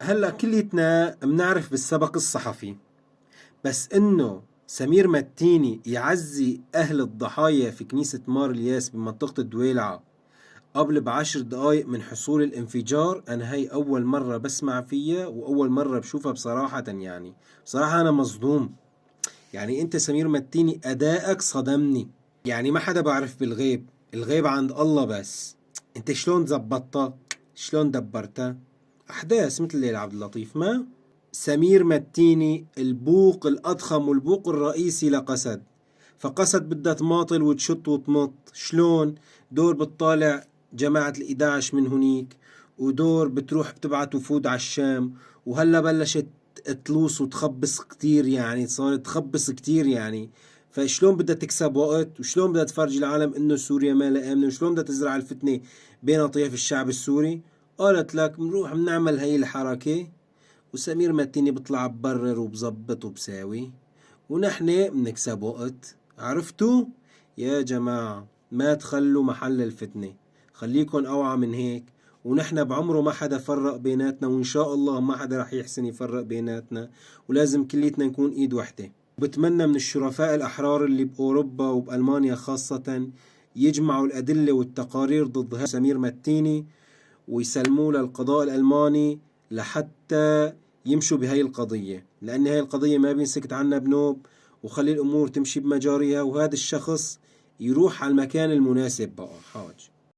هلا كليتنا بنعرف بالسبق الصحفي، بس انه سمير متيني يعزي اهل الضحايا في كنيسة مار الياس بمنطقة الدويلعة قبل ب10 دقايق من حصول الانفجار. انا هي اول مرة بسمع فيها واول مرة بشوفها بصراحة. يعني بصراحة انا مصدوم. يعني انت سمير متيني ادائك صدمني. يعني ما حدا بعرف بالغيب، الغيب عند الله بس. انت شلون زبطتها؟ شلون دبرتها؟ احداث مثل ليلى عبد اللطيف ما. سمير متيني البوق الاضخم والبوق الرئيسي لقسد، فقسد بدها تماطل وتشط وتمط. شلون؟ دور بتطالع جماعة ال11 من هنيك، ودور بتروح بتبعت وفود على الشام، وهلا بلشت تلوص وتخبص كتير، يعني صارت تخبص كتير يعني. فشلون بدها تكسب وقت، وشلون بدها تفرجي العالم انه سوريا ما لها امن، وشلون بدها تزرع الفتنة بين اطياف الشعب السوري. قالت لك بنروح بنعمل هي الحركة، وسمير متيني بيطلع ببرر وبظبط وبساوي، ونحن بنكسب وقت. عرفتوا؟ يا جماعة ما تخلوا محل الفتنة، خليكن اوعى من هيك. ونحن بعمره ما حدا فرق بيناتنا، وان شاء الله ما حدا رح يحسن يفرق بيناتنا، ولازم كليتنا نكون ايد وحدة. وبتمنى من الشرفاء الأحرار اللي بأوروبا وبألمانيا خاصة يجمعوا الأدلة والتقارير ضد سمير متيني ويسلموه للقضاء الألماني لحتى يمشوا بهاي القضية، لأن هاي القضية ما بينسكت عنها بنوب. وخلي الأمور تمشي بمجاريها، وهذا الشخص يروح على المكان المناسب بقى حاج.